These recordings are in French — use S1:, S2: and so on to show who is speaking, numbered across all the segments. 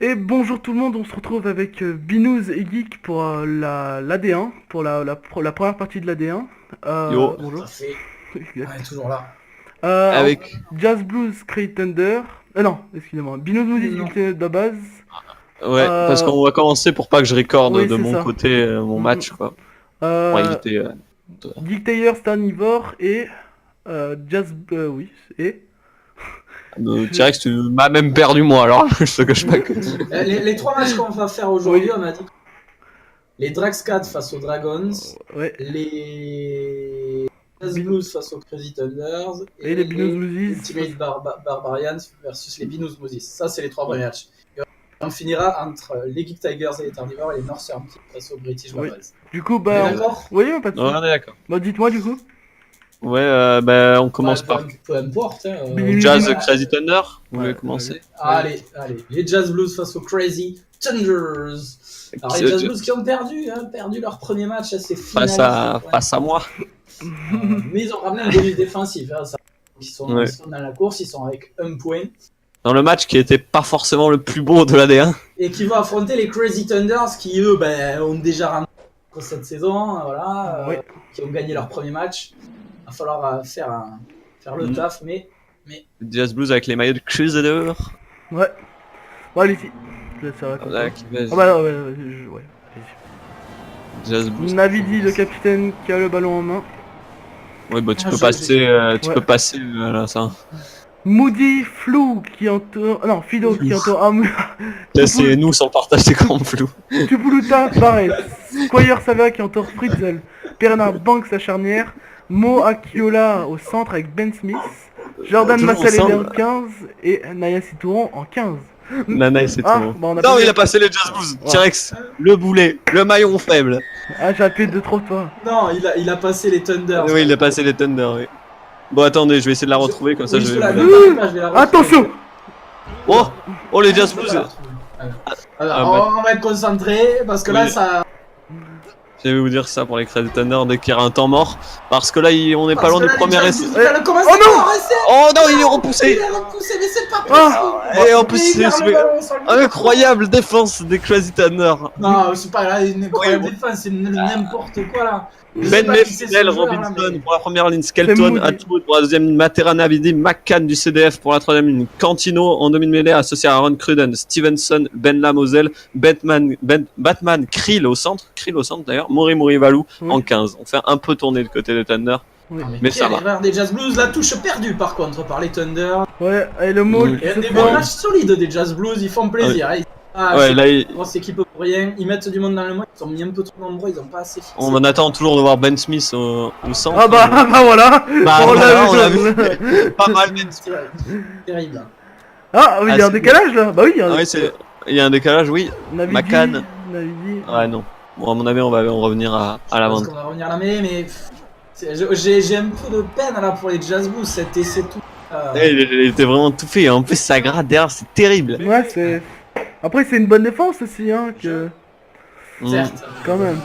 S1: Et bonjour tout le monde, on se retrouve avec Binous et Geek pour l'AD1, pour la première partie de l'AD1.
S2: Yo,
S1: Bonjour.
S3: Ça fait.
S1: Exact.
S3: On est toujours là.
S2: avec...
S1: Jazz Blues Create Thunder. Non, excusez-moi. Binous nous dit
S3: Non.
S1: Geek de base.
S2: Ouais, parce
S1: Euh,
S2: qu'on va commencer pour pas que je recorde
S1: oui,
S2: de
S1: c'est
S2: mon
S1: ça.
S2: côté mon match, quoi. Pour
S1: Euh,
S2: éviter...
S1: Geek Taylor, Stanivore et Jazz... oui, et...
S2: T-Rex, tu m'as même perdu moi, alors je te cache pas que...
S3: Les trois matchs qu'on va faire aujourd'hui, on a dit les Draxcat face aux Dragons,
S1: Ouais.
S3: les Jazz Blues face aux Crazy Thunders
S1: Et les Binous Moosies.
S3: Ultimate Barbarians versus les Binous Moosies. Ça, c'est les trois premiers matchs. Et on finira entre les Geek Tigers et les Carnivores et les Northern face aux British
S1: Oui.
S3: Warriors.
S1: Du coup,
S3: On est
S1: bah...
S3: d'accord?
S1: Oui, pas de
S2: Ouais,
S1: soucis.
S2: on est d'accord.
S1: Bah, dites-moi du coup.
S2: Ouais, on commence par
S3: Peu importe.
S2: Jazz
S3: Ouais.
S2: Crazy Thunder. Vous voulez
S1: Ouais,
S2: commencer?
S3: Allez. Les Jazz Blues face aux Crazy Thunders. Alors les Jazz Blues qui ont perdu leur premier match assez final.
S2: Face à moi.
S3: Mais ils ont ramené un bonus défensif. Ils sont
S2: Ouais.
S3: dans la course, ils sont avec un point.
S2: Dans le match qui était pas forcément le plus beau de l'AD1.
S3: Et qui vont affronter les Crazy Thunders qui eux ont déjà ramené cette saison, voilà,
S1: Ouais.
S3: qui ont gagné leur premier match. Il va falloir faire le taf, mais
S2: Jazz Blues avec les maillots de Crusader.
S1: Ouais. Bon, allez-y. Je laisse ça raconter.
S2: Voilà,
S1: Ah bah ouais, ouais.
S2: Jazz Blues.
S1: Navidi, le capitaine, qui a le ballon en main.
S2: Ouais, bah tu
S3: Ah,
S2: peux
S3: je-
S2: passer,
S1: Ouais.
S2: là, ça.
S1: Moody, Flou, qui entoure... Non, Fido, qui entoure...
S2: Là, c'est nous sans partager comme flou.
S1: Tupuluta, Barret. Squire Sava, qui entoure Fritzel. Bernard Banks, sa charnière. Mo Akiola au centre avec Ben Smith. Jordan
S2: Toujours
S1: Massalé
S2: ensemble.
S1: en 15. Et Naya Situron en 15.
S2: Nana, c'est
S1: Ah,
S2: tout.
S1: bah on a
S2: Non,
S1: pas
S2: il
S1: vu.
S2: a passé les Jazz Blues.
S1: Ouais.
S2: T-Rex, le boulet, le maillon faible.
S1: Ah, j'ai appuyé de trop de fois.
S3: non, il a passé les Thunders.
S2: Oui, il a passé les Thunder, oui. Bon, attendez, je vais essayer de la retrouver, comme ça
S3: Oui,
S2: je
S3: je la
S2: vais...
S3: mets pas, je vais la retrouver.
S1: Attention.
S2: Oh, les Jazz Blues.
S3: Alors,
S2: Ah, bah.
S3: on va être concentré parce que
S2: Oui.
S3: là, ça.
S2: Je vais vous dire ça pour les Crazy Thunder dès qu'il y aura un temps mort. Parce que là, on n'est pas loin du premier essai.
S3: Il a commencé
S1: Oh non.
S3: par essai.
S2: Oh non, il est
S3: Il
S2: repoussé.
S3: est repoussé, mais c'est pas
S1: Ah.
S3: possible.
S2: Et en plus,
S3: Mais il
S2: c'est
S3: perd le ballon sur le-
S2: incroyable défense des Crazy Thunder.
S3: Non, c'est pas là, une incroyable
S2: Oui,
S3: défense, c'est n'importe quoi là. Je sais
S2: Ben
S3: pas qui c'est ce
S2: Mefnel,
S3: joueur, là,
S2: Robinson
S3: mais-
S2: pour la première ligne,
S1: C'est
S2: Skelton,
S1: Moody.
S2: Atwood pour la deuxième ligne, Matera Navidi, McCann du CDF pour la troisième ligne, Cantino en demi-mêlée associé à Aaron Cruden, Stevenson, Ben Lamoselle, Batman, Krill au centre d'ailleurs, Mori Valou
S1: Oui.
S2: en 15. On fait un peu tourner du côté des Thunder.
S1: Oui.
S3: Ah,
S2: Mais ça
S3: quelle
S2: va.
S3: erreur des Jazz Blues, la touche perdue par contre par les Thunder.
S1: Ouais, et le mot
S2: Oui.
S1: qui
S3: Et
S1: se
S3: des
S1: fait-
S3: bons matchs solides des Jazz Blues, ils font plaisir. Hein.
S2: Ouais,
S3: C'est
S2: là,
S3: une grosse équipe pour rien, ils mettent du monde dans le monde, ils sont mis un peu trop nombreux, ils ont pas assez fixé.
S2: on attend toujours de voir Ben Smith au centre.
S1: Ah bah voilà.
S2: Bah,
S1: On l'a
S2: voilà,
S1: vu.
S2: on l'a vu. Pas mal Ben Smith.
S3: Terrible.
S1: Ah oui, il y a
S2: Ah,
S1: un
S2: c'est
S1: décalage là. Bah oui, il y a
S2: Ah
S1: un...
S2: oui, il y a un décalage, oui.
S1: Navidi,
S2: McCann.
S1: Navidi.
S2: Ouais, non. Bon, à mon avis, on va revenir à la
S3: Parce
S2: vente.
S3: qu'on va revenir à la mêlée, mais j'ai un peu de peine là pour les Jazz Blues, cet essai tout.
S2: Il était vraiment tout fait. En plus, ça gratte derrière, c'est terrible.
S1: Ouais, c'est... Après, c'est une bonne défense aussi, hein, que...
S3: Certes.
S1: Quand même.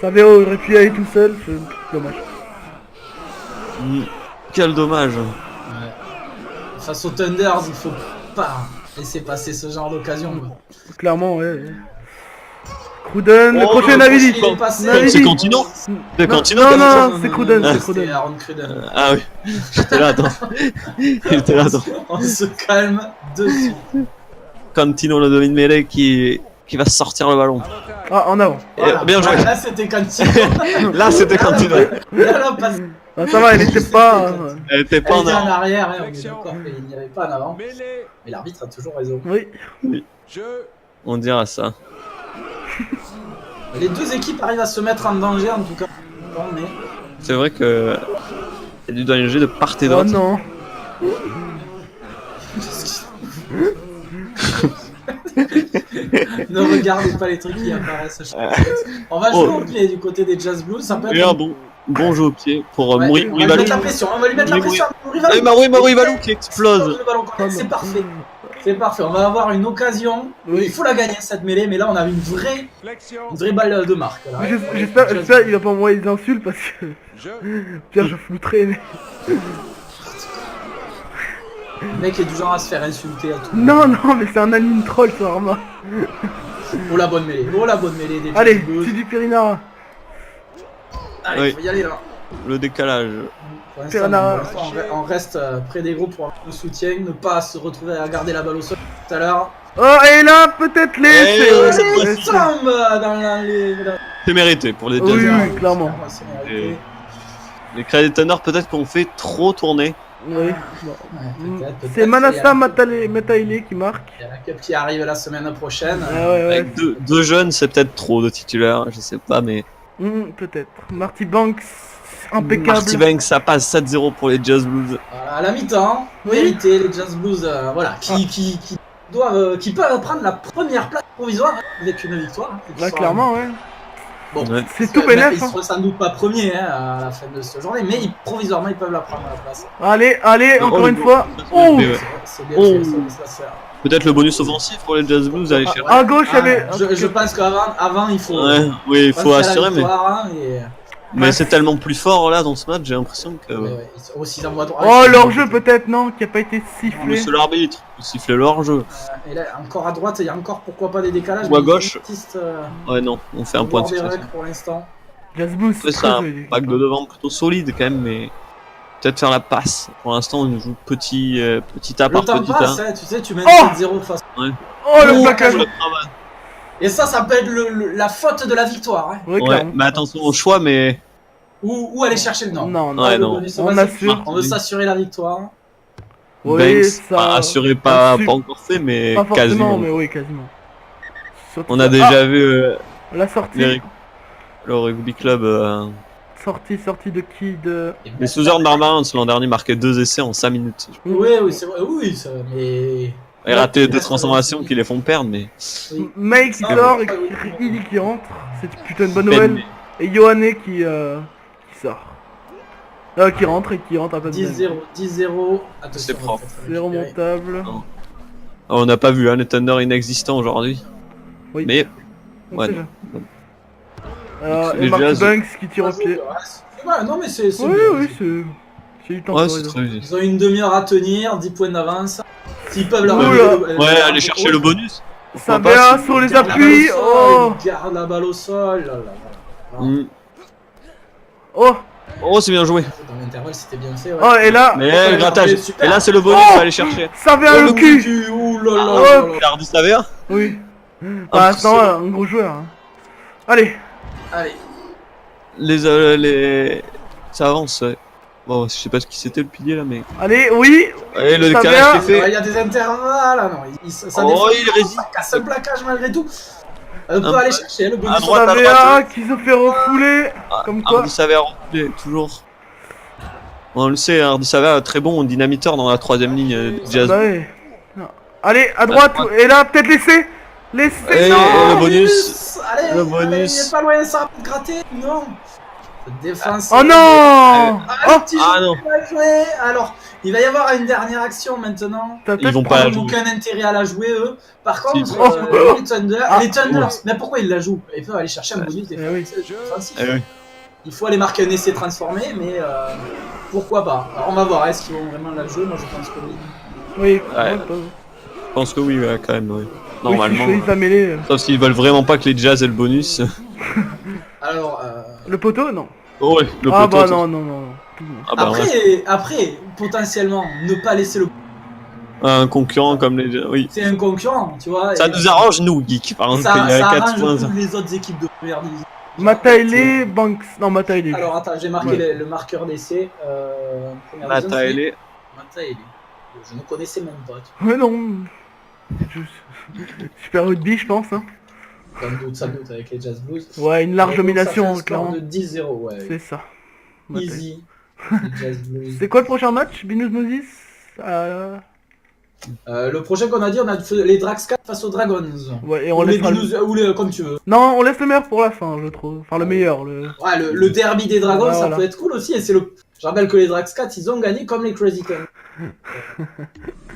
S1: Savero aurait pu y aller tout seul, c'est dommage.
S2: Quel dommage.
S3: Ouais. Face aux Thunders, il faut pas laisser passer ce genre d'occasion. quoi.
S1: Clairement, ouais. Cruden, le
S2: Oh,
S1: prochain
S2: le
S1: Navidi.
S3: Il est passé.
S1: Navidi.
S2: C'est Cantino. C'est
S1: Non,
S2: Cantino
S1: non,
S2: qui a fait ça.
S1: non, c'est Cruden, c'est
S3: C'était
S1: Cruden.
S3: Aaron Cruden.
S2: Ah oui. J'étais là, attends. J'étais là, attends.
S3: On se calme dessus.
S2: Cantino, le demi-mêlée qui va sortir le ballon.
S1: Ah, en avant.
S2: Bien joué.
S3: Là, c'était Cantino.
S2: Là, c'était Cantino.
S3: Là, passe.
S1: Ah, ça va, elle était pas...
S2: Elle était
S3: Elle
S2: pas en
S3: était en
S2: avant.
S3: arrière, hein, on est d'accord, mais il n'y avait pas en avant. Mais l'arbitre a toujours raison.
S1: Oui.
S2: On dira ça.
S3: Les deux équipes arrivent à se mettre en danger en tout cas. Bon, mais...
S2: C'est vrai que. Il y a du danger de part et
S1: Oh
S2: d'autre.
S1: non.
S3: Ne regardez pas les trucs qui apparaissent. On va jouer
S2: Oh.
S3: au pied du côté des Jazz Blues. Ça peut être.
S2: Et un bon jeu au pied pour
S3: Ouais,
S2: Mouri
S3: on va lui
S2: Valou.
S3: mettre la pression. On va lui mettre la
S2: Mouri-
S3: pression.
S2: Ah, Maroui Valou qui explose.
S3: Le ballon. C'est parfait. C'est parfait. On va avoir une occasion.
S1: Oui.
S3: Il faut la gagner cette mêlée, mais là on a une vraie balle de marque. là.
S1: J'espère qu'il va pas m'envoyer des insultes parce que... Pierre, je flouterai, mais...
S3: Le mec est du genre à se faire insulter à tout.
S1: Non, non, mais c'est un anime troll, ça, Arma.
S3: Oh la bonne mêlée. Oh la bonne mêlée des
S1: Allez,
S3: Jazz Blues.
S1: c'est du Perinara.
S3: Allez,
S2: Oui.
S3: faut y aller là.
S2: Le décalage.
S3: Pour l'instant,
S1: Perinara.
S3: on reste près des groupes pour le soutien, ne pas se retrouver à garder la balle au sol tout à l'heure.
S1: Oh, et là, peut-être l'essai.
S2: Eh,
S1: ouais,
S2: cette
S3: Il
S1: l'essai.
S3: tombe dans les...
S2: C'est mérité pour les
S1: Oui,
S2: Jazz.
S1: oui, clairement.
S3: C'est mérité.
S2: Les Credit Thunder, peut-être qu'on fait trop tourner.
S1: Oui. Bon.
S3: Ouais, peut-être,
S1: C'est Manassa
S3: il
S1: Mataile qui marque.
S3: y a la cup qui arrive la semaine prochaine.
S1: Ah ouais, ouais.
S2: Avec deux jeunes, c'est peut-être trop de titulaires, je sais pas, mais.
S1: Peut-être. Marty Banks, impeccable.
S2: Marty Banks, ça passe 7-0 pour les Jazz Blues.
S3: À la mi-temps,
S1: Oui.
S3: mérité, les Jazz Blues, voilà, qui doivent, qui peuvent prendre la première place provisoire hein, avec une victoire. hein,
S1: Là,
S3: qui sont-
S1: clairement, ouais.
S3: Bon,
S2: Ouais.
S1: C'est tout
S3: ils
S1: bénef. Hein.
S3: seront sans doute pas premiers hein, à la fin de cette journée, mais provisoirement ils peuvent la prendre la place.
S1: Allez, allez, encore
S2: Oh,
S1: une
S2: le
S1: fois.
S2: bon.
S1: Oh,
S2: Mais ouais.
S3: C'est bien
S2: Oh.
S3: fait, ça.
S2: Peut-être le bonus offensif pour les Jazz Blues, aller chercher.
S1: à gauche, il y avait.
S3: Je pense qu'avant il faut.
S2: Ouais, oui, il faut
S3: passer à la
S2: assurer, mais,
S3: victoire, hein, et...
S2: mais c'est tellement plus fort là dans ce match, j'ai l'impression que.
S3: Ouais, ils sont aussi en voie droite.
S1: Oh, leur jeu peut-être, non, qui a pas été sifflé.
S2: Monsieur l'arbitre, il siffle leur jeu.
S3: Et là, encore à droite, il y a encore pourquoi pas des décalages.
S2: Ou à
S3: mais
S2: gauche.
S3: les artistes,
S2: Ouais, non, on fait un
S3: au
S2: point de
S3: bord des
S2: situation.
S3: règles pour l'instant.
S1: Jazz Blues,
S2: C'est ça, un pack de devant plutôt solide quand même, mais peut-être faire la passe. Pour l'instant, on joue petit à
S3: Le
S2: par
S3: temps
S2: petit
S3: passe,
S2: à.
S3: hein, tu sais, tu mets
S1: Oh
S3: 7-0 face.
S1: Oh, le
S3: Oh,
S1: plaquage.
S3: Et ça peut être la faute de la victoire. Hein.
S1: Ouais,
S2: Ouais,
S1: clairement.
S2: mais attention au choix, mais.
S3: Ou aller chercher le nord.
S1: Non, non.
S2: Ouais,
S3: Le
S2: non.
S3: bonus
S1: On
S3: offensif,
S1: assure.
S3: On veut s'assurer la victoire.
S1: Oui,
S2: Banks,
S1: ça.
S2: pas assuré, pas
S1: Assu-
S2: encore fait, mais
S1: Pas forcément,
S2: quasiment.
S1: mais oui, quasiment. Surtout
S2: On a
S1: ça.
S2: déjà vu
S1: Ah, la sortie.
S2: le rugby club.
S1: Sortie de qui de...
S2: Les Southern Barbarians l'an dernier marquaient 2 essais en 5 minutes.
S3: Oui, c'est vrai. Oui, ça, mais.
S2: Et raté 2 transformations qui les font perdre, mais.
S3: Oui.
S1: May qui
S3: Ah,
S1: sort
S3: oui.
S1: et Illy qui entre. C'est plutôt une bonne nouvelle.
S2: Ben,
S1: Et Yohane qui sort. Qui rentre et qui rentre un peu de
S3: 10-0. 10-0. Attention,
S2: C'est propre.
S1: C'est remontable.
S2: on n'a pas vu hein, les Thunder inexistants aujourd'hui.
S1: Oui.
S2: Mais
S1: On
S2: ouais,
S1: sait
S2: non.
S1: jamais.
S2: Les
S1: Et Marty
S2: Jazz-
S1: Banks qui tire au pied.
S3: Ouais, non, mais c'est.
S1: Oui,
S3: bien.
S1: oui, c'est du temps
S2: ouais,
S1: pour
S2: c'est
S1: les
S2: très.
S3: Ils ont une demi-heure à tenir, 10 points d'avance. S'ils peuvent la
S1: Oula.
S2: Ouais, aller chercher le bonus.
S1: Ça
S2: Pourquoi pas,
S1: vient
S2: si-
S1: sur les
S3: Garde la
S1: appuis.
S3: balle au
S1: Oh,
S3: sol, garde la balle au sol. Là, là.
S2: Mm.
S1: oh,
S2: Oh, c'est bien joué.
S3: Dans l'intervalle, c'était bien fait. Ouais.
S1: oh, et là,
S2: Mais
S3: Ouais,
S2: le grattage.
S3: super.
S2: Et là, c'est le bonus
S1: Oh
S2: à aller chercher.
S1: ça vient le cul.
S3: Ouh là là
S1: Oh.
S3: là là.
S2: Cardis Savea.
S1: Oui. Bah, c'est un gros joueur. Hein. Allez.
S3: Allez.
S2: Les. Ça avance, ouais. Bon, je sais pas ce qui c'était le pilier là, mais.
S1: Allez, oui.
S2: Allez, le
S1: Ça
S2: décalage
S1: vient.
S2: qui est
S3: Il
S2: fait.
S3: y a des intervalles. Ah non, ça
S2: Oh,
S3: défend,
S2: il résiste.
S3: ça casse un plaquage malgré tout. On peut
S2: Un
S3: aller
S2: peu.
S3: chercher le
S2: À
S3: bonus.
S2: droite, à
S1: Savea qui se fait refouler. Comme quoi.
S2: Hardy Savea reculé, toujours. On le sait, Hardy Savea très bon dynamiteur dans la 3ème ligne du Jazz.
S1: Bah ouais. Non. Allez, à droite. Et là, peut-être laisser. Laisser.
S2: Et
S1: Non.
S2: le bonus.
S3: Allez,
S2: Le
S3: allez,
S2: bonus.
S3: il est pas loin, ça va peut gratter. Non. Cette défense.
S1: Oh non.
S3: Ah,
S1: Oh,
S3: petit
S2: Ah,
S3: jeu
S2: non.
S3: mal joué. Alors, il va y avoir une dernière action maintenant.
S1: t'as
S2: Ils
S1: peut-être
S2: vont
S1: pas-
S2: pas la
S3: Ils n'ont
S2: jouer.
S3: aucun intérêt à la jouer eux. Par contre,
S2: Si.
S1: Oh.
S3: les Thunder,
S1: Ah.
S3: les Thunders,
S2: Ouais.
S3: mais pourquoi ils la jouent? Ils peuvent aller chercher un bonus
S1: oui.
S3: défensif.
S2: Eh oui.
S3: Il faut aller marquer un essai transformé, mais pourquoi pas? Alors on va voir, est-ce qu'ils vont vraiment la jouer? Moi je pense que oui.
S1: Oui.
S2: Ouais.
S1: Pas-
S2: Je pense que oui, ouais, quand même, ouais.
S1: Oui,
S2: Normalement.
S1: s'ils choisissent la mêlée.
S2: Sauf s'ils veulent vraiment pas que les Jazz aient le bonus.
S3: Alors,
S1: Le poteau, non.
S2: Oh ouais, le
S1: Ah
S2: poteau.
S1: bah non, non, non. non.
S2: Ah bah ouais.
S3: après, potentiellement, ne pas laisser le.
S2: Un concurrent comme les Jazz. Oui.
S3: C'est un concurrent, tu vois.
S2: Ça
S3: et
S2: nous arrange, nous, Geek, par exemple,
S3: ça,
S2: qu'il y
S3: ça
S2: a 4
S3: arrange
S2: points.
S3: toutes les autres équipes de première division.
S1: Mataele, Banks. Non, Mataele.
S3: Alors attends, j'ai marqué
S1: Ouais.
S3: le marqueur d'essai. Première division, c'est
S2: Mataele.
S3: Mataele. Je ne connaissais même pas.
S1: Ouais, non. Super rugby, je pense. Hein.
S3: Ça doute avec les Jazz Blues.
S1: Ouais, une large
S3: Et donc, ça fait
S1: domination,
S3: un score
S1: clairement.
S3: de 10-0, ouais.
S1: C'est ça. Mataele.
S3: Easy. Les Jazz Blues.
S1: C'est quoi le prochain match, Binous Moses
S3: Le prochain qu'on a dit, on a fait les Drax 4 face aux Dragons.
S1: Ouais, et on
S3: Ou les
S1: laissera le...
S3: Binous, ou les, comme tu veux.
S1: Non, on laisse le meilleur pour la fin, je trouve. Enfin, le meilleur.
S3: Ouais, le derby des Dragons,
S1: Ouais,
S3: ça
S1: voilà.
S3: peut être cool aussi. Et c'est le... Je rappelle que les Drax 4, ils ont gagné comme les Crazy Town.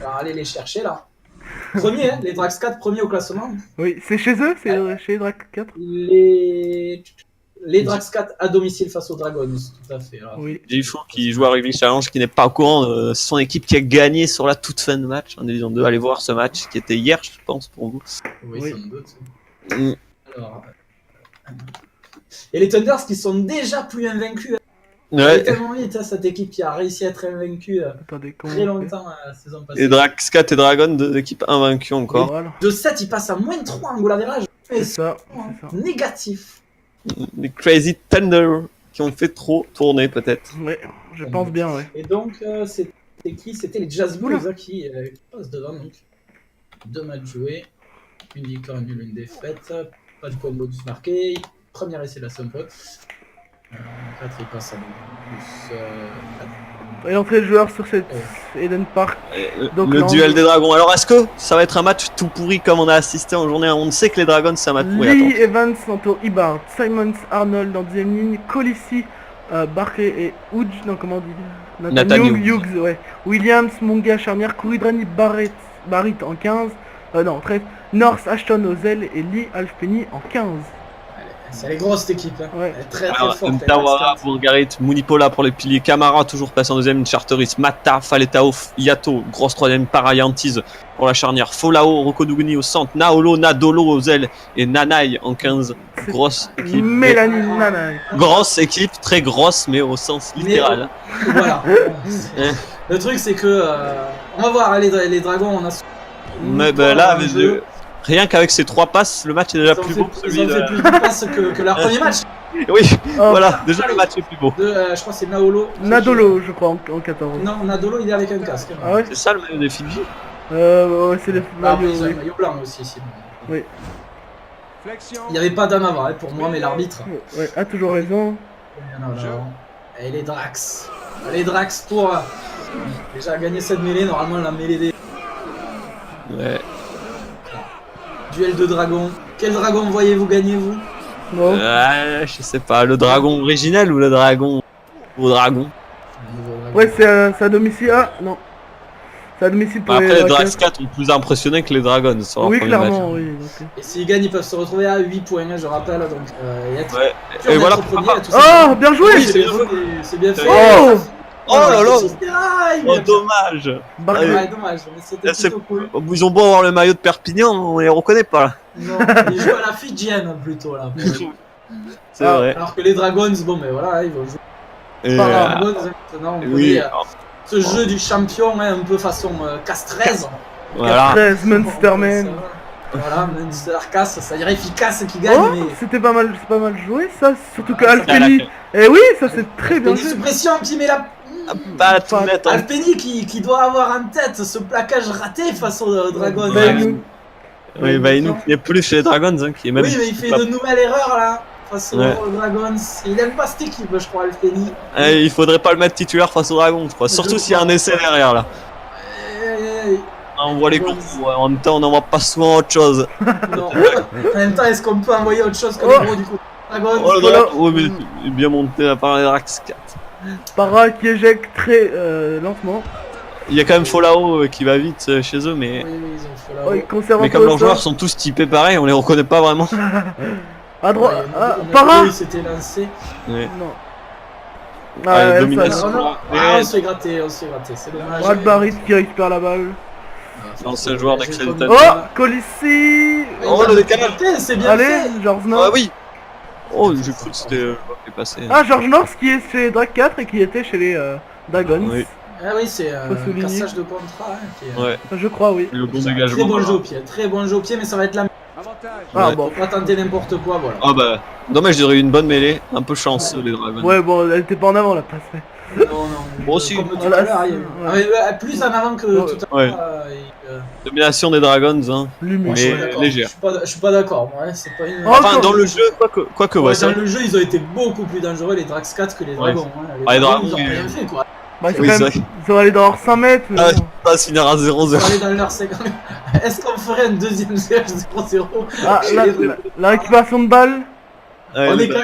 S3: Alors allez les chercher là. Premier, hein, les Drax 4, premier au classement.
S1: Oui, c'est chez eux, c'est chez Drac 4.
S3: Les les Drax4 à domicile face aux Dragons, tout à fait. Alors,
S1: Oui.
S2: Jifo qui joue à Rugby Challenge, qui n'est pas au courant, c'est son équipe qui a gagné sur la toute fin de match en Division 2. Allez voir ce match qui était hier, je pense, pour vous.
S3: oui,
S1: Oui.
S3: sans doute.
S2: Mm.
S3: Alors, et les Thunders qui sont déjà plus invaincus.
S2: Ouais.
S3: C'est tellement vite, hein, cette équipe qui a réussi à être invaincue
S1: Attendez, comment
S3: très
S1: on fait
S3: longtemps la saison passée.
S2: Et Drax4 et Dragon, deux équipes invaincues encore.
S1: Voilà.
S3: De 7, il passe à moins 3 en goal average.
S1: C'est ça. C'est ça.
S3: Négatif.
S2: Les Crazy Thunder qui ont fait trop tourner peut-être.
S1: Ouais, je pense bien, ouais.
S3: Et donc, c'était qui? C'était les Jazz Bulls
S1: Oula.
S3: hein, qui passent devant. Donc, 2 matchs joués, une victoire, une nulle, une défaite. Pas de point de bonus marqué. Premier essai de la Sample. 4, il passe à plus.
S1: Et l'entrée de joueurs sur cette Eden Park. Donc,
S2: Le
S1: là,
S2: duel des dragons. Alors est-ce que ça va être un match tout pourri comme on a assisté en journée 1? On sait que les dragons c'est un match pourri.
S1: Lee
S2: Attends.
S1: Evans entoure Ibbard, Simons Arnold en deuxième ligne, Colissi, Barclay et Hudge, non comment on dit
S2: Nathan
S1: Hughes, ouais. Williams, Monga, charnière, Kuridrani, Barrett en 15, non 13, North, Ashton, Ozel et Lee Alfpenny en 15.
S3: C'est les grosses cette équipe. Hein.
S1: Ouais.
S3: Elle est très très
S2: Alors,
S3: forte.
S2: Ntawara, Bourgarit, Munipola pour les piliers, Camara toujours passé en deuxième, Charteris, Mata, Faletao, Yato, grosse troisième, Parayantiz pour la charnière, Folao, Rokoduguni au centre, Naolo, Nadolo aux ailes et Nanaï en 15.
S1: C'est
S2: Grosse équipe.
S1: Mélanie Nanaï.
S2: Grosse équipe, très grosse mais au sens littéral.
S3: Voilà. Le truc c'est que on va voir hein, les dragons, on a.
S2: Mais ben là, rien qu'avec ces 3 passes, le match est déjà plus beau que celui
S3: Ils ont
S2: de...
S3: fait plus de passes que leur premier match.
S2: Oui,
S1: Oh,
S2: voilà, déjà le match est plus beau.
S3: Je crois que c'est Naolo.
S1: Nadolo, je crois, en 14.
S3: Non, Nadolo il est avec un casque.
S1: Ah ouais
S2: C'est ça le maillot des Fidji.
S1: Ouais, c'est les
S3: Ah,
S1: maillots,
S3: oui, ils ont
S1: oui.
S3: un maillot blanc aussi ici.
S1: Oui.
S3: Il n'y avait pas d'en avant hein, pour moi, mais l'arbitre.
S1: Ouais, a toujours raison.
S3: Il y en a en avant. Et les Drax. Les Drax pour déjà gagner cette mêlée, normalement la mêlée des.
S2: Ouais.
S3: Duel de dragons. Quel dragon voyez-vous gagner vous?
S1: Non.
S2: Je sais pas, le dragon original ou le dragon au dragon.
S1: Ouais, c'est à domicile. Ah, non. C'est à domicile pour
S2: Après, les
S1: Drakkar.
S2: Drax 4 ont plus impressionné que les Dragons sur leur
S1: Oui,
S2: premier
S1: clairement,
S2: match.
S1: oui. ok.
S3: Et s'ils gagnent, ils peuvent se retrouver à 8 points, je rappelle. Donc,
S2: Ouais.
S3: et
S2: Et voilà
S3: premier,
S2: pourquoi
S3: à tout
S1: Oh, bien joué!
S2: Oui, c'est bien
S3: c'est bien fait.
S1: Oh
S2: Oh là là. Oh,
S3: Oh,
S2: dommage.
S1: Barclay.
S3: ouais, dommage, mais c'était
S2: C'est-
S3: plutôt cool.
S2: Ils ont beau avoir le maillot de Perpignan, on les reconnaît pas là.
S3: Non, ils jouent à la Fidjienne plutôt là.
S2: C'est
S1: Ah.
S2: vrai.
S3: Alors que les Dragons, bon, mais voilà, ils vont jouer.
S2: Et,
S3: Par
S1: Ah.
S3: Dragons, maintenant, on
S2: oui,
S3: connaît, ce jeu du champion, hein, un peu façon casse-13.
S2: voilà.
S1: 13, Munsterman.
S3: Voilà, Munster casse, c'est-à-dire efficace qui gagne,
S1: Oh,
S3: mais.
S1: c'était pas mal, c'est pas mal joué ça, surtout que
S3: Ah,
S2: ça,
S1: Alfeni. Eh oui, ça c'est très bien
S3: Alpeni
S1: joué.
S3: sous pression qui met la.
S2: Pas la tout mettre. hein.
S3: Alpeni qui doit avoir en tête ce plaquage raté face aux Dragons.
S1: Ben, nous-
S2: Oui, bah il nous plaît plus chez les Dragons, hein, qui est même.
S3: Oui, mais il fait
S2: pas-
S3: de nouvelles erreurs là, face
S2: Ouais.
S3: aux Dragons. Il aime pas cette équipe, je crois, Alpeni.
S2: Il faudrait pas le mettre titulaire face aux Dragons, je crois. Surtout s'il y a un essai derrière là. On voit les cours, en même temps on n'en voit pas souvent autre chose.
S3: Non. En même temps, est-ce qu'on peut envoyer autre chose que
S1: Oh.
S3: le gros du coup Dragons
S2: Oh le
S1: Voilà.
S2: Dragon, oui, mais il est bien monté à part les Drax 4.
S1: Para qui éjecte très lentement.
S2: Il y a quand même Folao qui va vite chez eux, mais,
S3: Oui, ils ont fait là.
S1: Oh, il conserve
S2: mais
S1: un
S2: comme
S1: peu
S2: leurs
S1: au
S2: joueurs
S1: sol.
S2: sont tous typés pareil, on les reconnaît pas vraiment.
S1: À droite. Ah,
S3: on a
S1: Para.
S3: il s'était lancé.
S2: Ouais.
S1: Non.
S2: Allez,
S1: Ah,
S2: domination.
S1: ça.
S3: On s'est gratté, c'est dommage.
S1: Brad Barrett qui récupère la balle.
S2: L'ancien joueur d'Excelton.
S1: Oh, Colissi.
S2: Oh, le décalage.
S3: C'est bien
S1: Allez,
S3: fait.
S1: George
S2: Ah
S1: North.
S2: oui. Oh, j'ai cru que c'était qui est passé.
S1: Ah, George North qui est chez Drag 4 et qui était chez les Dragons.
S2: Oui.
S3: Ah oui, c'est un
S1: Faut souligner.
S3: cassage de contrat. Hein, qui est...
S2: Ouais,
S1: Je crois, oui.
S2: le bon
S3: Très
S2: dégagement.
S3: bon jeu au pied, très bon jeu au pied, mais ça va être la.
S1: Ah
S2: Ouais.
S1: bon.
S3: Faut pas tenter n'importe quoi, voilà.
S2: Ah bah, dommage, j'aurais eu une bonne mêlée. Un peu chanceux les Dragons.
S1: Ouais, bon, elle était pas en avant la passe. mais-
S3: Non, non.
S2: Bon, aussi.
S3: Comme tout
S1: Voilà,
S3: à l'heure, il y a eu-
S1: ouais.
S3: Ah, mais, plus en avant que
S1: Ouais.
S3: tout à
S2: Ouais.
S3: l'heure.
S2: Domination des Dragons, hein.
S1: Lumu.
S3: Moi, je suis
S2: Mais
S3: pas d'accord.
S2: légère.
S3: Je suis pas d'accord, moi, hein, c'est pas une.
S1: Oh,
S2: Enfin,
S1: encore.
S2: dans le jeu, quoique, ouais,
S3: Ouais,
S2: c'est
S3: dans
S2: vrai.
S3: le jeu, ils ont été beaucoup plus dangereux, les Drax 4, que les
S2: Ouais.
S3: Dragons. Hein.
S2: Ah, les Dragons,
S3: ils ont
S2: oui.
S3: rien fait, quoi.
S1: Bah, c'est
S2: Oui,
S1: quand
S2: c'est
S1: même...
S2: vrai.
S1: Ils sont allés dans leurs 100 mètres. Mais
S2: Ah,
S1: bon.
S2: ça va se finir à
S3: Ils
S2: 0-0.
S3: sont allés dans leur 50. Est-ce qu'on ferait un deuxième CH 0-0
S1: Ah, la récupération de balle.
S2: Ouais,
S3: On
S2: les
S3: est
S2: Dra-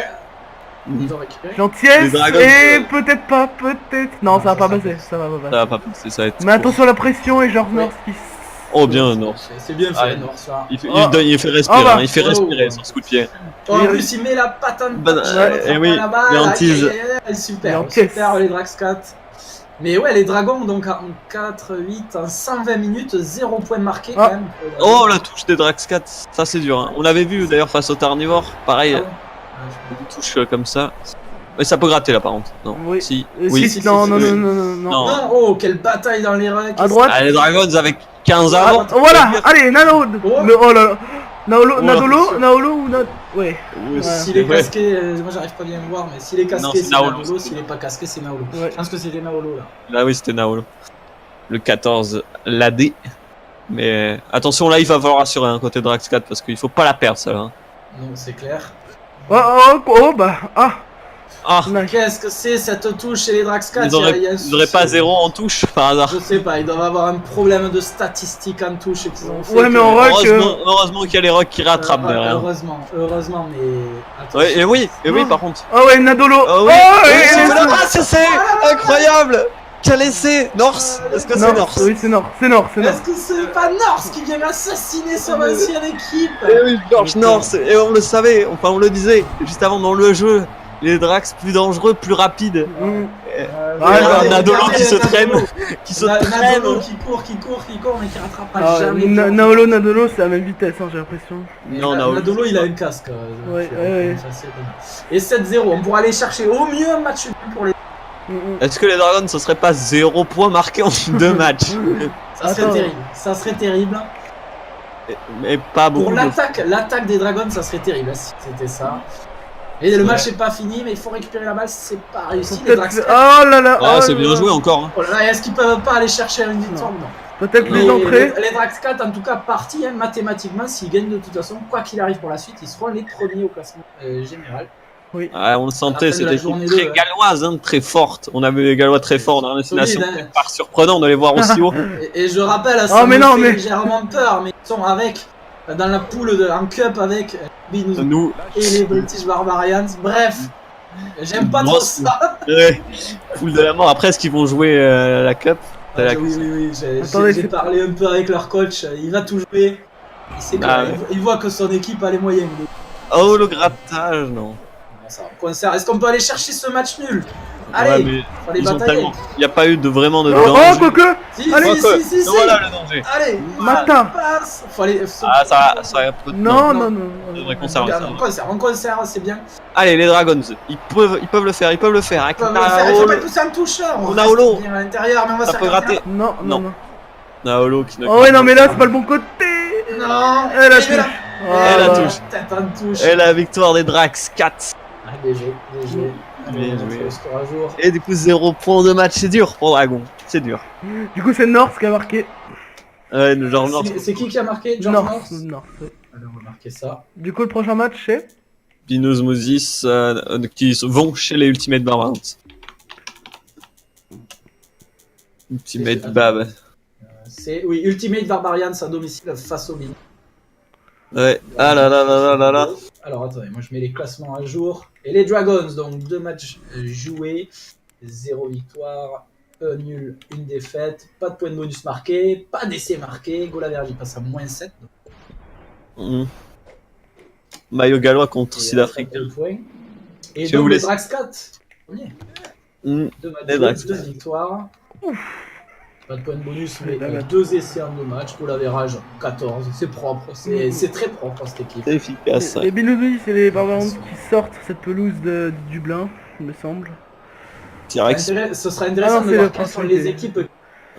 S3: quand Ils ont récupéré.
S1: Gentillesse.
S2: Les Dragons,
S1: Et peut-être pas. Non, ça va pas passer. Ça va pas
S2: Ça
S1: passer.
S2: va pas passer, ça va être.
S1: Mais attention à la pression et George North qui
S2: Oh bien, non.
S3: C'est bien fait,
S2: Ah,
S3: Norse là.
S2: Il fait respirer,
S1: Oh, bah.
S2: hein, il fait respirer sur ce coup de pied.
S3: Oh, en plus, il met la patte en
S2: Ben,
S3: touche,
S2: et oui,
S3: la balle,
S2: il
S3: aïe,
S2: hantise.
S3: aïe, aïe, aïe, super,
S1: Il encaisse.
S3: super les Draxcat. Mais ouais, les Dragons, donc en 4, 8, en 120 minutes, 0 point marqué
S1: Ah.
S3: quand même.
S2: Oh la touche des Draxcat, ça c'est dur. Hein. On l'avait vu d'ailleurs face au Tarnivore, pareil,
S3: Ah ouais.
S2: une touche comme ça. Mais ça peut gratter là par contre. Non.
S1: Oui.
S2: Si.
S1: Si,
S3: si,
S1: non,
S3: si,
S1: non,
S3: si.
S1: non, non, non, non.
S2: Non.
S3: Non, oh, quelle bataille dans les rucks.
S1: À droite.
S2: Ah, les Dragons avec 15
S1: Ah,
S2: avant.
S1: voilà, allez, Nano.
S3: Oh.
S1: Oh là là. Naolo,
S2: Oh,
S1: Nadolo,
S3: sûr.
S1: Naolo ou Nad... Ouais.
S2: Oui,
S3: S'il est
S2: ouais.
S3: casqué, moi j'arrive pas bien à le voir, mais s'il est
S2: Non,
S3: casqué,
S2: c'est
S3: c'est
S2: Naolo.
S3: Naolo, s'il est pas casqué, c'est Naolo.
S1: Ouais.
S3: Je pense que c'était Naolo là.
S2: Là oui c'était Naolo. Le 14 l'AD. Mais attention là il va falloir assurer un côté Draxcat parce qu'il faut pas la perdre celle-là. Hein.
S3: Non, c'est clair.
S1: Oh, bah, ah.
S2: Ah,
S1: Nice.
S3: Qu'est-ce que c'est cette touche chez les Draxcat?
S2: ils auraient,
S3: Il y a un
S2: ils auraient pas
S3: souci.
S2: 0 en touche par hasard.
S3: Je sais pas, ils doivent avoir un problème de statistiques en touche qu'ils ont fait.
S1: Ouais, mais en vrai,
S2: Heureusement qu'il y a les rocks qui rattrapent derrière.
S3: Heureusement, mais. Attention.
S2: Ouais, et oui
S1: Non.
S2: par contre.
S1: Ah ouais, Nadolo.
S2: Oh oui,
S1: Oh,
S2: oui,
S1: et-
S2: c'est le brasse, c'est incroyable. Quel essai, Norse. Est-ce que c'est
S1: North,
S2: Norse?
S1: oui, c'est North, c'est North, c'est North.
S3: Est-ce que c'est pas Norse qui vient assassiner son ancienne équipe?
S2: Eh oui, George Norse, et on le savait, enfin on le disait juste avant dans le jeu. Les Drax plus dangereux, plus rapides.
S1: Mm.
S2: Un Nadolo qui se traîne, qui se traîne.
S3: Nadolo qui court, mais qui rattrape pas
S1: Ah,
S3: jamais.
S1: Naolo, Nadolo, c'est la même vitesse, hein, j'ai l'impression.
S2: Non, Naolo.
S3: Nadolo, il a un casque.
S1: Ouais, ouais.
S3: Et 7-0, on pourra aller chercher au mieux un match nul pour les.
S2: Est-ce que les Dragons ce serait pas 0 points marqués en 2 matchs?
S3: Ça serait
S1: Attends.
S3: terrible. Ça serait terrible.
S2: Mais pas beaucoup.
S3: Pour l'attaque des Dragons, ça serait terrible si c'était ça. Et le match n'est pas fini, mais il faut récupérer la balle, c'est pas réussi. Les Draxcat.
S1: Oh là là.
S2: Ah,
S1: oh
S2: c'est
S1: là
S2: bien
S1: là.
S2: joué encore. Hein.
S3: Oh là là, est-ce qu'ils peuvent pas aller chercher une victoire? Non.
S1: Peut-être les entrées.
S3: Les Draxcat, en tout cas, partis, hein, mathématiquement, s'ils gagnent de toute façon, quoi qu'il arrive pour la suite, ils seront les premiers au classement général.
S1: Oui.
S2: Ah, on le
S3: À
S2: sentait,
S3: la fin de la
S2: c'était
S3: journée
S2: très
S3: deux, ouais.
S2: galloise, hein, très forte. On a vu les Gallois très forts dans la destination.
S3: Solide, hein.
S2: C'est pas surprenant de les voir aussi haut.
S3: Et je rappelle, ça
S1: mais
S3: me
S1: non,
S3: fait
S1: mais-
S3: légèrement peur, mais ils sont avec, dans la poule en cup avec Binous
S2: Nous,
S3: et les British Barbarians. Bref, j'aime pas trop
S2: Grosse-
S3: ça.
S2: ouais, foule de la mort. Après, est-ce qu'ils vont jouer la Cup? C'est la
S3: Oui,
S1: Attendez,
S3: j'ai
S1: c'est-
S3: parlé un peu avec leur coach, il va tout jouer. Il sait que-
S2: Ah ouais.
S3: il voit que son équipe a les moyens.
S2: Oh, le grattage, non.
S3: Est-ce qu'on peut aller chercher ce match nul?
S2: Ouais,
S3: Allez,
S2: mais
S3: faut aller
S2: ils ont
S3: batailler.
S2: tellement. Il n'y a pas eu vraiment de
S1: Oh,
S2: danger.
S1: quoique.
S3: Si,
S1: Allez,
S3: si.
S2: Voilà le danger.
S3: Allez,
S1: Matin.
S3: passe. Faut aller.
S2: Ah, ça a un peu de.
S1: Non,
S3: non.
S1: non, non.
S2: On devrait conserver ça.
S3: On conserve, c'est bien.
S2: Allez, les Dragons, ils peuvent le faire. Avec
S3: Il faut
S2: Naolo,
S3: pas pousser un toucheur. On
S2: Naolo.
S3: reste bien à l'intérieur, mais on va
S2: ça
S3: se
S2: peut
S3: faire
S2: gratter.
S1: Non, non,
S2: Non.
S1: non.
S2: Naolo qui ne.
S1: Oh ouais, non, mais là, c'est pas le bon côté.
S3: Non.
S1: Elle a
S3: Et
S1: touché.
S3: là.
S2: Elle a
S1: Ah,
S2: touché.
S3: Tête en touche.
S2: Et la victoire des Drax 4.
S3: Ah, DG.
S2: Bien
S3: On
S2: joué.
S3: fait le score à jour.
S2: Et du coup, 0 points de match, c'est dur pour Dragon. C'est dur.
S1: Du coup, c'est North qui a marqué.
S2: Ouais, le genre North.
S3: C'est qui a marqué? George
S1: North.
S3: North.
S1: North, ouais.
S3: Allez, on va marquer ça.
S1: Du coup, le prochain match, c'est
S2: Binous Moses qui vont chez les Ultimate Barbarians. Ultimate Bab.
S3: Oui, Ultimate Barbarians à domicile face au Bin.
S2: Ouais. Ah là là là là là là.
S3: Alors attendez, moi je mets les classements à jour. Et les Dragons, donc 2 matchs joués, 0 victoire, 1 nul, 1 défaite, pas de points de bonus marqués, pas d'essai marqué, goal average il passe à -7.
S2: Mhm. Maillot gallois contre
S3: Et
S2: Sud-Afrique.
S3: 2 points. Et
S2: Je
S3: donc
S2: vous
S3: les
S2: laisse.
S3: Draxcat, premier.
S2: Mhm.
S3: 2 matchs
S2: Les
S3: joués,
S2: Draxcat.
S3: 2 victoires. Pas de points de bonus, mais
S1: La
S3: 2 essais en 2 matchs, goal average 14, c'est propre, c'est très propre cette équipe.
S2: C'est efficace.
S1: Les Binouzi, c'est les Barbarians qui sortent cette pelouse de Dublin, il me semble.
S2: T-Rex.
S3: Ce sera intéressant
S1: Ah non,
S3: de
S1: c'est
S3: voir
S1: le
S3: quelles sont
S1: principe
S3: les
S1: des-
S3: équipes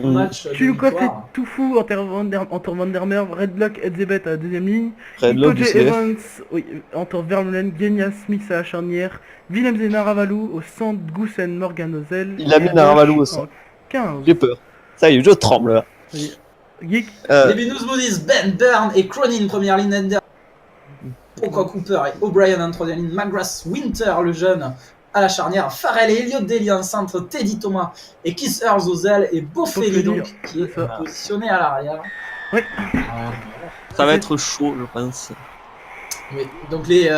S2: Mhm.
S3: match de
S1: Chulukoff et
S3: victoire.
S1: Toufou, Antor Van der Merwe, Redlock, Edzebet à la deuxième ligne.
S2: Redlock du
S1: J.
S2: CF.
S1: Evans, oui, Antor Vermeulen, Genia Smith à la charnière. Willem et Naravalou au centre, Goussen, Morgan Ozel.
S2: Il a mis Naravalou au centre.
S1: 15.
S2: J'ai peur. Ça y est, je tremble là.
S1: Oui. Geek,
S3: Les Binous Moodies, Ben, Byrne et Cronin première ligne. Ender. Pourquoi Cooper et O'Brien en troisième ligne. McGrath Winter, le jeune, à la charnière. Farrell et Elliott Daly en centre. Teddy Thomas et Keith Earls aux ailes. Et Boffelli,
S1: Boffelli,
S3: donc, qui est
S1: c'est ça.
S3: positionné à l'arrière.
S1: Oui.
S2: Ça va être chaud, je pense.
S3: Oui, donc les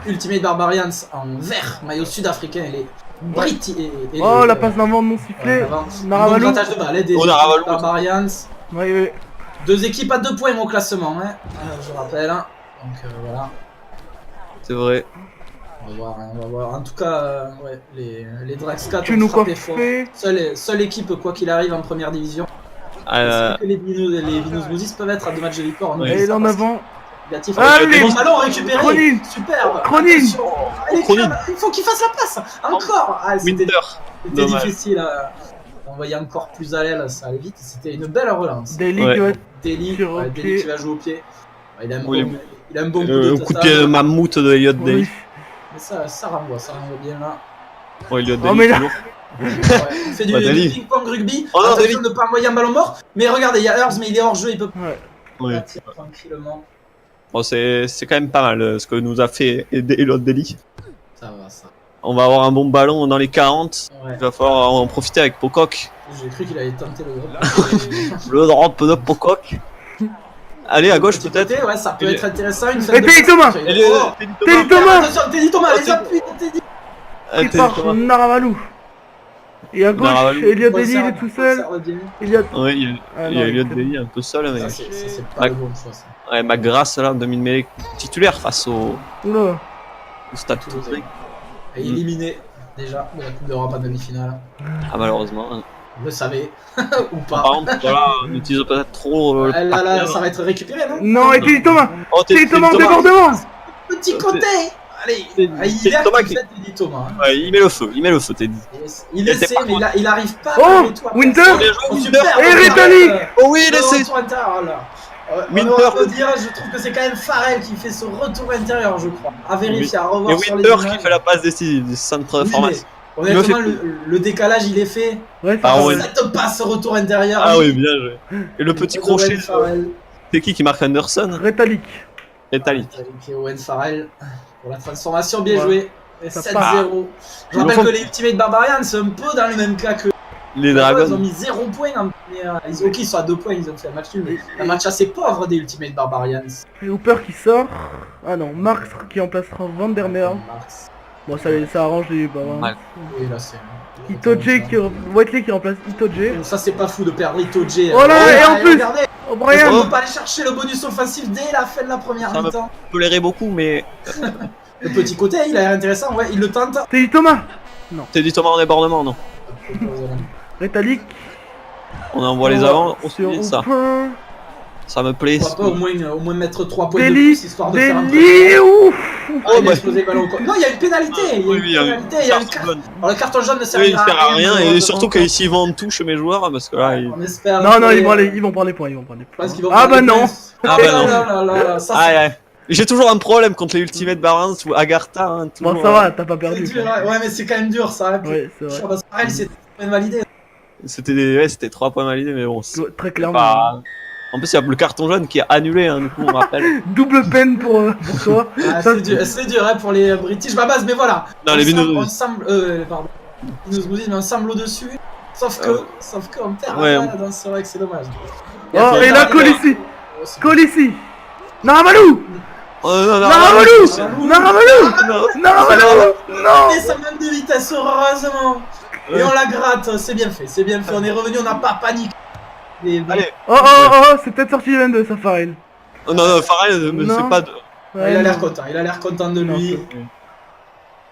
S3: Ultimate Barbarians en vert, maillot sud-africain, et les British.
S1: Oh,
S3: les,
S1: la passe d'avant non sifflée.
S3: Naravalou.
S1: Naravalou.
S3: Grattage de balle, des
S2: Oh, Naravalou.
S3: Barbarians.
S1: Oui, oui.
S3: Deux équipes à 2 points au classement, hein. Je rappelle. Hein. Donc voilà.
S2: C'est vrai.
S3: On va voir. En tout cas, ouais, les Draxcat
S1: Tu
S3: ont
S1: nous
S3: frappé fort.
S1: coiffes.
S3: Seule équipe, quoi qu'il arrive, en première division.
S2: Euh,
S3: Est-ce que les Vinous Mouzis peuvent être à 2 matchs de victoire.
S2: Ouais.
S1: Et là en avant.
S3: Négatif.
S1: Allez,
S3: Bon ballon récupéré.
S1: Cronin.
S3: Superbe.
S1: Cronin.
S3: Attention. Allez,
S2: Cronin.
S3: il faut qu'il fasse la passe. Encore. Ah, c'était
S2: Winter. Dommage.
S3: difficile. On voyait encore plus à l'aile, ça allait vite. C'était une belle relance.
S1: Daily
S2: Ouais.
S1: qui va
S3: Deli,
S1: Tir au
S3: Deli
S1: pied.
S3: qui va jouer au pied. Ouais, il a un
S2: Oui,
S3: bon, il a un bon
S2: Le
S3: coup
S2: coup de pied de mammouth de Elliot
S1: Oui.
S2: Daly.
S3: Mais ça renvoie bien là.
S2: Oh, Elliot
S1: Oh,
S2: Daly,
S1: mais là-
S2: toujours.
S3: Ouais, il fait du,
S2: Bah, Deli.
S3: du ping-pong rugby.
S2: Oh non,
S3: Attention
S2: Deli.
S3: de ne pas envoyer un ballon mort. Mais regardez, il y a Hearst, mais il est hors jeu, il peut
S1: Ouais.
S2: Oui.
S3: pas tirer tranquillement.
S2: Bon, c'est quand même pas mal ce que nous a fait Elliot Daly.
S3: Ça va, ça.
S2: On va avoir un bon ballon dans les 40.
S3: Ouais.
S2: Il va falloir en profiter avec Pocock.
S3: J'ai cru qu'il allait tenter le drop.
S2: Le drop de Pocock. Allez, à gauche
S3: Petit
S2: peut-être.
S3: côté, ouais, ça peut
S2: Et-
S3: être intéressant. Une
S1: Et
S3: fête de
S1: Teddy
S3: passe.
S1: Thomas.
S2: Et les-
S3: Oh,
S1: Teddy Thomas.
S3: attention, Teddy Thomas,
S2: Oh,
S3: les appuis de Teddy.
S2: Ah,
S1: Il part Naravalou. Et à gauche,
S2: Naravalou.
S1: Elliot Daly, il est tout seul. Elliot.
S2: Ouais, il
S1: Ah,
S2: y a
S1: non,
S2: Elliot
S1: il-
S2: Daly un peu seul, mais.
S3: Ça, c'est pas
S2: Ouais.
S3: le bon choix, ça.
S2: Ouais, McGrath là, demi-mêlée titulaire face au
S1: Oula.
S2: Stade
S3: Toulousain.
S2: Toulousain.
S3: Et éliminé déjà de la Coupe d'Europe en demi-finale.
S2: Ah, malheureusement.
S3: Vous le savez. Ou
S2: Par
S3: pas.
S2: contre, voilà, on utilise peut-être trop.
S3: Ah, là, ça va être récupéré, non?
S1: Non, et Teddy Thomas.
S2: Oh,
S1: Teddy Thomas en débordement.
S3: Petit côté. Allez,
S2: Teddy-
S3: ah, il
S2: Teddy
S3: est
S2: Thomas
S3: qui fait Teddy Thomas. Hein.
S2: Ouais, il met le feu, Teddy.
S3: Il le
S2: était
S3: sait,
S2: pas
S3: mais il arrive pas
S1: Oh,
S3: à mettre
S1: Winter.
S3: Oh, super.
S1: Et Rétali.
S2: Oh oui, laissez.
S3: Retour intérieur, là.
S2: Winter.
S3: On peut dire, je trouve que c'est quand même Farrell qui fait ce retour intérieur, je crois. À vérifier, à
S2: Et
S3: revoir sur les
S2: Winter
S3: images.
S2: qui fait la passe décisive du centre de
S3: Oui,
S2: formation.
S3: mais
S2: Il me fait
S3: honnêtement, le décalage, il est fait.
S1: Ouais,
S2: Ah
S1: ça
S2: ouais.
S1: va.
S3: Ça te passe ce retour intérieur.
S2: Ah oui, bien joué. Et le petit crochet,
S3: Farrell.
S2: c'est qui marque Anderson?
S1: Rétalique.
S2: Et Tali.
S3: Avec Owen Farrell pour la transformation, bien
S1: Ouais.
S3: joué. Et
S1: Ça
S3: 7-0. Je
S2: Il me
S3: rappelle
S2: faut-
S3: que les Ultimate Barbarians, c'est un peu dans le même cas que
S2: Les
S3: Ils ont
S2: Dragons.
S3: mis 0 points en première. Ok, ils sont à 2 points, ils ont fait un match nul. Mais un match assez pauvre des Ultimate Barbarians.
S1: Et Hooper qui sort. Ah non, Marx qui remplacera Vandermeer.
S3: Marx.
S1: Bon, ça arrange les Bavarians.
S2: Ouais.
S3: Oui, là c'est.
S1: Itoje qui. Whiteley qui remplace Itoje.
S3: Ça, c'est pas fou de perdre Itoje.
S1: Oh là, et en plus-
S3: Regardez,
S1: Oh,
S3: on
S1: Brian.
S3: peut pas aller chercher le bonus offensif dès la fin de la première
S2: Ça me-
S3: mi-temps.
S2: Je tolérais beaucoup, mais
S3: Le petit côté, il a l'air intéressant, ouais, il le tente.
S1: Teddy Thomas.
S2: Teddy Thomas en débordement, non?
S1: Rétalique.
S2: On envoie les avants, on
S1: Sur
S2: suit ça.
S1: Hooper.
S2: Ça me plaît.
S3: Pourquoi pas au moins mettre 3 points de
S1: Daly.
S3: plus histoire de faire un
S1: Daly. Ouf.
S3: Ah, il a
S2: bah.
S3: explosé le ballon. Non, il y a une pénalité. Il y a
S2: Oui,
S3: une
S2: oui, il y a
S3: pénalité. Il y a une
S2: carte
S3: carte.
S2: jaune.
S3: Alors, le carton jaune ne
S2: Oui,
S3: servira
S2: il sert à rien, et
S3: malheureusement.
S2: surtout qu'ici ils vont en touche mes joueurs, parce que là, ils...
S3: On espère.
S1: Non, non,
S3: que-
S1: ils vont prendre les points. Ils vont prendre les points.
S3: Parce qu'ils vont
S1: Ah
S3: prendre
S1: bah
S3: les
S1: non.
S3: points.
S2: Ah
S3: Oh
S2: bah non.
S3: là là là, ça,
S2: Ah, ouais. J'ai toujours un problème contre les Ultimate Barons ou Agartha. Hein,
S1: Bon,
S2: toujours,
S1: ça va, t'as pas
S3: c'est
S1: perdu.
S3: dur.
S1: quoi.
S3: Ouais, mais c'est quand même dur ça.
S1: Ouais, c'est vrai.
S3: Parce que Farrell, c'est invalidé.
S2: C'était 3 points validés, mais bon. c'est
S1: Très clairement.
S2: pas- En plus, il y a le carton jaune qui est annulé, hein, du coup, on rappelle.
S1: Double peine pour toi.
S3: Ah,
S1: Ça,
S3: c'est dur hein, pour les British. Bah, base, mais voilà.
S2: Non, les Vinous-
S3: On semble. Pardon. Vinous Mouzis, mais on semble au-dessus. Sauf qu'on perd
S2: Ouais,
S3: la balle dans ce vrai que c'est dommage.
S1: Oh, et là, Colissi. Colissi. Naravalou.
S2: Oh, non, non,
S1: Naravalou. Naravalou. Naravalou. Non.
S3: Et ça manque de vitesse, heureusement. Et on la gratte, c'est bien fait, c'est bien fait. On est revenu, on n'a pas paniqué.
S2: Allez.
S1: Oh, oh, oh, c'est peut-être sorti 22, ça, Farrell.
S2: Oh, non, non, Farrell,
S1: Non.
S2: c'est pas de...
S1: Ouais,
S3: Il a l'air
S1: non.
S3: content, il a l'air content de
S1: Non,
S3: lui.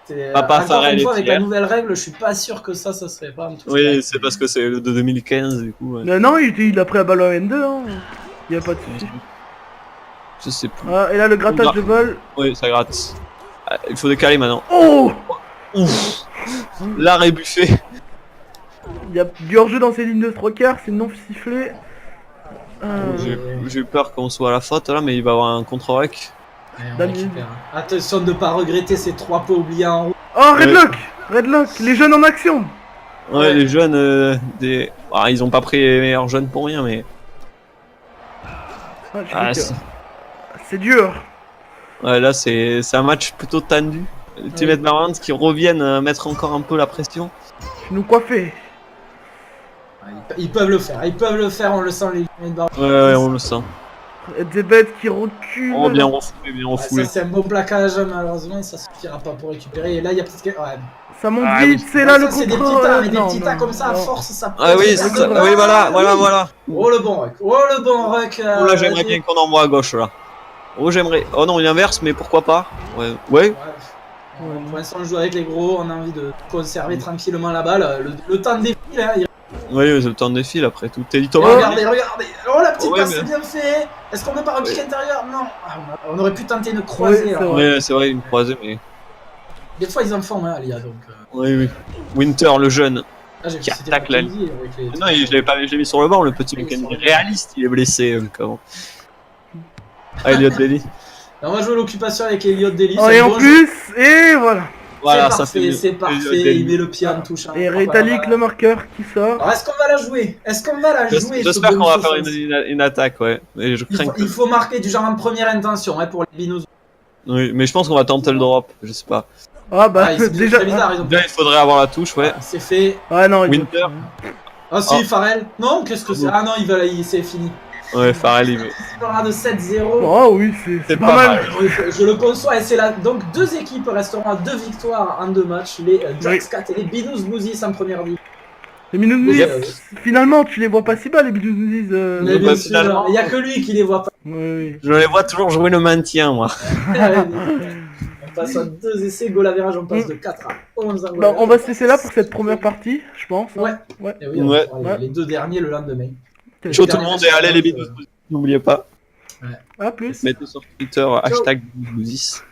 S1: c'est-
S3: C'est-
S2: Papa
S3: encore
S2: Farrell
S3: une fois,
S2: est
S3: avec
S2: fier.
S3: la nouvelle règle, je suis pas sûr que ça serait pas un truc.
S2: Oui, c'est parce que c'est le de 2015, du coup. Ouais.
S1: Mais non, il a pris la balle en N2, hein. Il y a pas de soucis.
S2: Je sais plus.
S1: Ah, et là, le grattage de balle.
S2: Oui, ça gratte. Ah, il faut décaler maintenant.
S1: Oh.
S2: Ouf. L'arrêt buffet.
S1: Il y a du hors-jeu dans ces lignes de 3/4, c'est non sifflé.
S2: J'ai eu peur qu'on soit à la faute là, mais il va y avoir un contre-rec.
S3: Ouais, on
S1: Damien.
S3: récupère. Attention de ne pas regretter ces 3 pots oubliés en route.
S1: Oh, Redlock. Redlock, les jeunes en action.
S2: Ouais,
S3: Ouais.
S2: les jeunes, ils ont pas pris les meilleurs jeunes pour rien, mais.
S1: Ah, j'ai
S2: Ah,
S1: dit que-
S2: c'est-
S1: c'est dur.
S2: Ouais, là, c'est un match plutôt tendu. Les Ultimate Barons qui reviennent mettre encore un peu la pression.
S1: Tu nous coiffais.
S3: Ils peuvent le faire, on le sent les
S2: Ouais, on le sent.
S1: Zebet qui recule.
S2: Oh, bien refoulé, bien
S3: Ouais,
S2: refoulé.
S3: ça c'est un bon plaquage, malheureusement ça suffira pas pour récupérer. Et là il y a peut-être... Ouais.
S1: Ça monte
S2: Ah,
S1: vite,
S2: oui.
S1: c'est là
S3: Ça,
S1: le
S3: c'est des
S1: contrôle.
S3: petits tas, mais des
S1: Non,
S3: petits tas
S1: non,
S3: comme ça à
S1: non.
S3: force ça...
S2: Ah oui,
S3: ça
S2: ça-
S3: peut-
S2: oui, voilà,
S3: Ah,
S2: voilà,
S3: oui.
S2: voilà.
S3: Oh le bon ruck, oh le bon ruck.
S2: Oh là, j'aimerais
S3: vas-y.
S2: bien qu'on envoie à gauche là. Oh, j'aimerais. Oh non, il inverse, mais pourquoi pas. Ouais.
S3: Ouais. Pour l'instant on joue avec les gros, on a envie de conserver tranquillement la balle. Le temps défile, hein.
S2: Oui, c'est le temps défile après tout. T'es dit
S3: Oh,
S2: Thomas.
S3: regardez, regardez. Oh la petite
S2: Ouais,
S3: passe
S2: mais-
S3: c'est bien fait. Est-ce qu'on peut pas un kick intérieur? Non. Ah, on aurait pu tenter une croisée.
S1: Ouais,
S3: là.
S1: c'est vrai.
S2: Ouais, c'est vrai, une croisée, mais.
S3: Des fois ils en font, hein, Alia, donc...
S2: Oui, oui. Winter, le jeune.
S3: Ah, j'ai vu
S2: Qui
S3: que c'était
S2: attaque la
S3: Mackenzie avec les...
S2: Non, je l'avais pas, je l'ai mis sur le banc, le petit
S3: Oui,
S2: Mackenzie.
S3: sur le banc.
S2: Réaliste, il est blessé, comment. Ah, Elliot Daly.
S3: On va jouer l'occupation avec Elliot Daly.
S1: Oh,
S3: c'est
S1: et
S3: un
S1: en
S3: bon jeu.
S1: plus, et voilà.
S2: Voilà,
S3: C'est
S2: ça fait.
S3: parfait, c'est
S2: Elliot
S3: parfait.
S2: Daly.
S3: Il met le pied en touche. hein.
S1: Et
S3: Voilà.
S1: Rétalique, le marqueur qui sort.
S3: Alors est-ce qu'on va la jouer? Est-ce qu'on va la jouer?
S2: J'espère
S3: ce
S2: qu'on va
S3: bonus
S2: faire
S3: offense
S2: une attaque, ouais. Et je crains
S3: Il faut marquer du genre en première intention hein, pour les binos.
S2: Oui, mais je pense qu'on va tenter le drop, je sais pas.
S1: Ah bah,
S3: Ah, c'est
S1: déjà.
S3: très bizarre, ils ont...
S2: Déjà, il faudrait avoir la touche, ouais.
S3: C'est fait.
S1: Ah non, il
S2: Winter.
S3: Ah si,
S2: Oh.
S3: Farrell. Non, qu'est-ce que c'est? Ah non, c'est fini.
S2: Ouais, Farrell, il veut.
S3: Il aura de 7-0.
S1: Oh oui, c'est pas mal.
S3: Oui, je le conçois et c'est là. Donc deux équipes resteront à 2 victoires en 2 matchs. Les Jackscat et les Binous Bouzis en première ligue.
S1: Les Minouzis,
S3: Yep.
S1: finalement, tu les vois pas si bas, les Minouzis.
S3: Mais bien
S2: bah,
S3: sûr,
S2: finalement-
S3: il n'y a que lui qui les voit pas.
S1: Oui,
S2: Je les vois toujours jouer le maintien, moi.
S3: On passe à 2 essais, goal average, on passe de 4 à 11 en goal
S1: Bah, on
S3: average.
S1: va se laisser là pour cette première partie, je pense. hein.
S3: Ouais.
S1: Ouais.
S3: Et oui, on
S2: Ouais.
S3: fera les 2 derniers le lendemain.
S2: Ciao tout le monde et allez les bidous, n'oubliez pas.
S1: À plus.
S2: Mettez sur Twitter hashtag Bouzis.